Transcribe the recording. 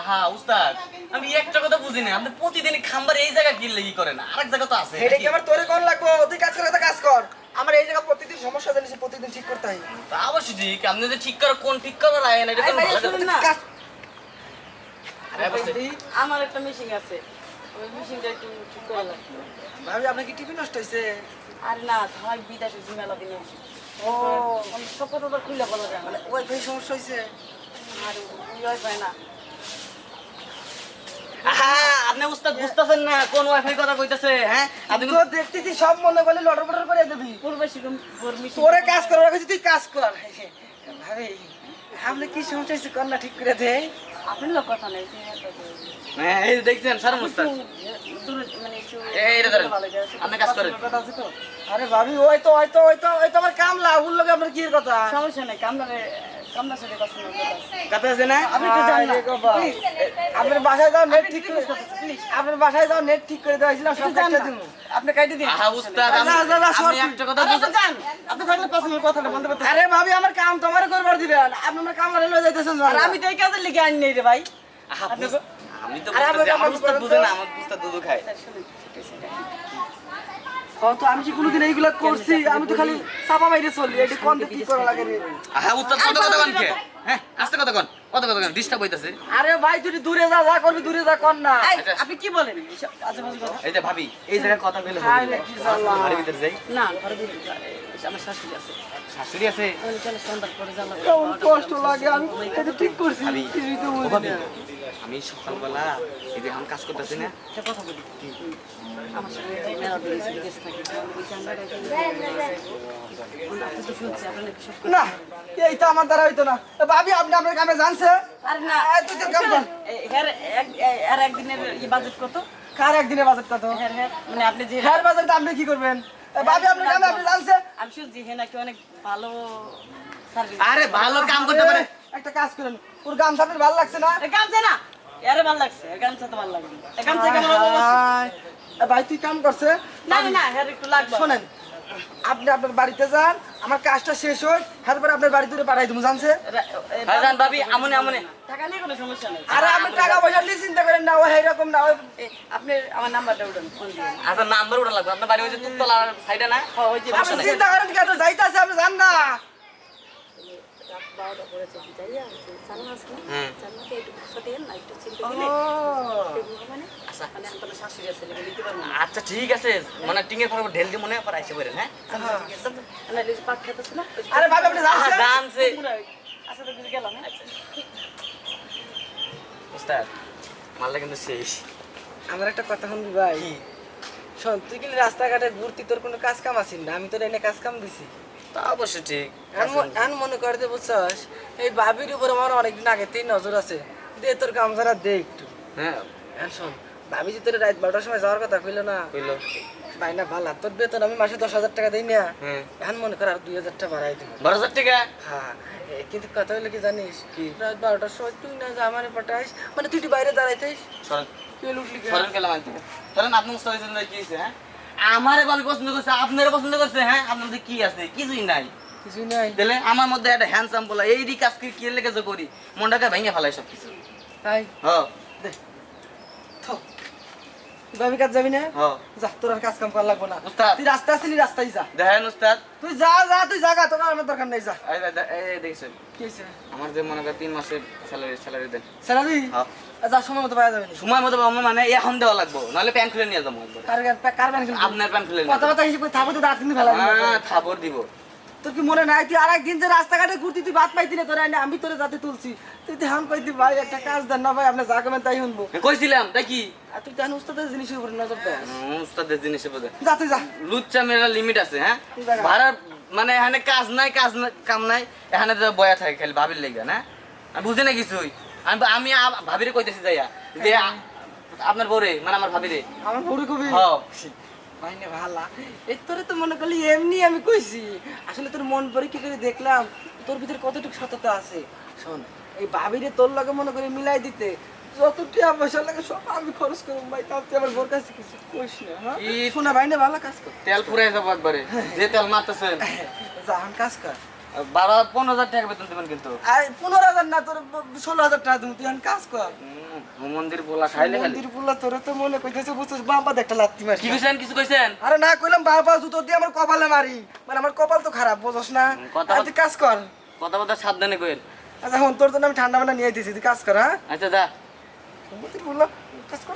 আহা উস্তাদ আমি একটা কথা বুঝি না আপনি প্রতিদিন খাম্বার এই জায়গা কিনলে কি করেন আরেক জায়গা তো আছে এটা কি আমার তোরে কোন লাগবো তুই কাজ করে কাজ কর আমার এই জায়গা প্রতিদিন সমস্যা জানিস প্রতিদিন ঠিক করতে হয় তা অবশ্যই ঠিক আপনি যে ঠিক করে কোন ঠিক করার আয় না এটা তো ভালো শুনুন না। কাজ আরে বসে। আমার একটা মেশিন আছে ওই মেশিনটা একটু ঠিক করে লাগবে ভাবি আপনার কি টিভি নষ্ট হইছে আর না ভাই বিদেশে ঝিমেলা দিনে ও সব কথা তো খুলে বলা যায় মানে ওয়াইফাই সমস্যা হইছে আর ওই পায় না আহা আপনি উস্তাদ বুঝতাছেন না কোন ওয়াইফাই কথা কইতাছে হ্যাঁ আপনি তো দেখতেছি সব মনে করলে লটর পটর করে দিবি পূর্বশী মেশিন তোরে কাজ করে রাখছি তুই কাজ কর ভাবি আপনি কি সমস্যা হইছে কর না ঠিক করে দে আপনার লোক কথা নেই হ্যাঁ এই যে দেখছেন স্যার উস্তাদ মানে একটু এই রে ধরেন আপনি কাজ করেন কথা আছে তো আরে ভাবি ওই তো আমার কাম লাগুল লাগে আপনার কি এর কথা সমস্যা নেই কামলা সাথে কথা নেই কথা আছে না আপনি তো জানেন না আপনার বাসায় যাও নেট ঠিক করে আপনার বাসায় যাও নেট ঠিক করে দেওয়াইছিলাম সব কাটতে দিমু আপনি কাটতে দিন আহা উস্তাদ আমি একটা কথা বুঝা আপনি থাকলে পাঁচমিনিট কথাটা বলতে পারতেন আরে ভাবি আমার কাম তোমারে করবার দিবেন আপনি আমার কাম লয়ে যাইতেছেন আর আমি তো এই কাজে লিখে আনি নাই রে ভাই আহা আমি তো বুঝতাছি আমার উস্তাদ বুঝে না আমার উস্তাদ দুধ খায় তো আমি কি কোনোদিন এইগুলা করছি আমি তো খালি চাপা বাইরে চলি এটা কোন কি করা লাগে রে আহা উস্তাদ কত কথা কোন কে হ্যাঁ আস্তে কথা কোন কত কথা কোন ডিস্টার্ব হইতাছে আরে ভাই তুই দূরে যা করবি দূরে যা কর না এই, আপনি কি বলেন এসব আজেবাজে কথা এই যে ভাবি এই জায়গায় কথা কইলে হায় হবে রে, কি জ্বালা। বাড়ির ভিতর যাই না ঘরে দিন আমার শাশুড়ি আছে শাশুড়ি আছে ওই চলে সন্ধ্যা করে জ্বালা কেমন কষ্ট লাগে আমি এটা ঠিক করছি ভাবি তুই তো ও বুঝি ভাবি না। আমি সকালবেলা এই যে আমি কাজ করতেছি না একটা কথা বলি আমার সঙ্গে যে মেলা দিয়েছে গেছে নাকি ওই চাঙ্গাটা আপনি তো শুনছি আপনার নাকি সব না এই তো আমার দ্বারা হইতো না ভাবি আপনি আপনার কামে জানছে আর না তুই তো কাম কর আর একদিনের বাজেট কত কার একদিনে বাজেট কত হ্যাঁ মানে আপনি যে হ্যাঁ বাজেট আপনি কি করবেন ভাবি আপনার কামে আপনি জানছে আমি শুনছি হ্যাঁ নাকি অনেক ভালো সার্ভিস আরে ভালো কাম করতে পারে একটা কাজ করেন ওর গামছা আপনার ভালো লাগছে না গামছা না আরে ভালো লাগছে গামছা তো ভালো লাগবে গামছা কেমন হবে ভাই তুই কাম করছে না না হ্যাঁ একটু লাগবে শোনেন আপনি আপনার বাড়িতে যান আমার কাজটা শেষ হোক তারপরে আপনার বাড়ি দূরে পাঠাই দেবো জানছে হ্যাঁ জান ভাবি আমনে আমনে টাকা নিয়ে কোনো সমস্যা নেই আরে আপনি টাকা পয়সা নিয়ে চিন্তা করেন না ও এইরকম না ওই আপনি আমার নাম্বারটা উঠান ফোন দিয়ে আচ্ছা নাম্বার ওটা লাগবে আপনার বাড়ি ওই যে তুলতলা সাইডে না ওই যে আপনি চিন্তা করেন কেন যাইতাছে আপনি জান না বারোটা পড়েছে যাইয়া চালু আছে না হুম চালুকে একটু বসা দেন না একটু চিন্তা ও দিলে মানে আচ্ছা মানে আমি তোমার শাশুড়ি আছে নিতে পারবো না আচ্ছা ঠিক আছে মানে টিঙের পর ঢেল দিয়ে মনে পর আইসে বলেন হ্যাঁ না লিজ পাক খেতেছ না আরে ভাবি আপনি আহা, জানছেন জানছে আচ্ছা তো কিছু গেলাম হ্যাঁ উস্তাদ মালটা কিন্তু শেষ আমার একটা কথা শুনবি ভাই শোন তুই কি রাস্তাঘাটে ঘুরতি তোর কোনো কাজ কাম আসিস না আমি তোর এনে কাজ কাম দিছি তা অবশ্য ঠিক এখন মনে করতে বুঝছস এই ভাবির উপর আমার অনেকদিন আগে থেকে নজর আছে দে তোর কাম ছাড়া দে একটু হ্যাঁ এখন শোন ভাবি যে তোর রাত 12টার সময় যাওয়ার কথা কইলো না কইলো ভাই না ভালো তোর বেতন আমি মাসে 10,000 টাকা দিই না হুম এখন মনে কর আর 2,000 টাকা বাড়াই দিব 12,000 টাকা হ্যাঁ কিন্তু কথা হলো কি জানিস কি রাত 12টার সময় তুই না যা আমারে পাঠাইস মানে তুই একটু বাইরে দাঁড়াইতিস সরেন তুই লুটলি সরেন গেলাম আনতে সরেন আপনি মুস্তাদ হয়েছেন কি হয়েছে হ্যাঁ আমারে ভাবি পছন্দ করছে আপনারা পছন্দ করছে হ্যাঁ আপনাদের কি আছে কিছুই নাই কিছুই নাই দিলে আমার মধ্যে একটা হ্যান্ডসাম বলা এই দি কাজ কি লেগে যে করি মনটাকে ভেঙে ফেলাই সব কিছু তাই হ্যাঁ দে থো তুই ভাবি কাজ যাবি না হ্যাঁ যা তোর আর কাজ কাম করা লাগবো না উস্তাদ তুই রাস্তা আসলি রাস্তায় যা দেখেন উস্তাদ তুই যা তুই জাগা তোর আমার দরকার নাই যা এই দেখছেন কি হয়েছে আমার যে মনে করেন 3 মাসের স্যালারি দেন স্যালারি হ্যাঁ যা সময় মতো পাওয়া যাবে না সময় মতো পাবো মানে এখন দেওয়া লাগবো নাহলে প্যান্ট খুলে নিয়ে যাবো একবার কার ব্যাংক আপনার প্যান্ট খুলে নিয়ে কথা কথা হিসেবে থাকবো তো দাঁত কিন্তু ফেলা হ্যাঁ থাবর দিব তোর কি মনে নাই তুই আরেকদিন যে রাস্তাঘাটে ঘুরতি তুই ভাত পাইতি না তোরা আমি তোরে যাতে তুলছি তুই ধ্যান কইতি ভাই একটা কাজ দেন না ভাই আপনি যা করবেন তাই শুনবো কইছিলাম তাই কি আর তুই জান উস্তাদের জিনিসের উপরে নজর দে উস্তাদের জিনিসে বোধ যা তুই যা লুচ্চা মেরা লিমিট আছে হ্যাঁ দেখা। ভাড়ার মানে এখানে কাজ নাই কাম নাই এখানে তো বয়া থাকে খালি ভাবির লেগে না আমি বুঝি না কিছুই আমি ভাবিরে কইতেছি যাইয়া যে আপনার বউরে মানে আমার ভাবিরে আমার পুরো কবি হ্যাঁ ভাই না ভালা এই তোরে তো মনে করলি এমনি আমি কইছি আসলে তোর মন পরীক্ষা করে দেখলাম তোর ভিতরে কতটুকু সততা আছে শোন এই ভাবিরে তোর লগে মনে করে মিলাই দিতে যত টাকা পয়সা লাগে সব আমি খরচ করব ভাই তাও তুই আমার বোর কাছে কিছু কইস না হ্যাঁ ই- শোনা ভাই না ভালো কাজ কর তেল পুরাই যাবো একবারে যে তেল মারতেছেন যা এখন কাজ কর 12-15,000 টাকা বেতন দেবেন কিন্তু আর 15,000 না তোর 16,000 টাকা দিবি তুই এখন কাজ কর মন্দির বলা খাইলে খালি মন্দির পুলা তোরে তো মনে কইতেছে বুঝছিস বাবা একটা লাত্তি মারি কি কইছেন কিছু কইছেন আরে না কইলাম বাবা জুতো দিয়ে আমার কপালে মারি মানে আমার কপাল তো খারাপ বুঝছ না কথা- আর তুই কাজ কর কথা কথা সাবধানে কইেন আচ্ছা এখন তোর জন্য আমি ঠান্ডা মান্ডা নিয়ে দিয়েছি তুই কাজ কর হ্যাঁ আচ্ছা যা মন্দির পুলা কাজ কর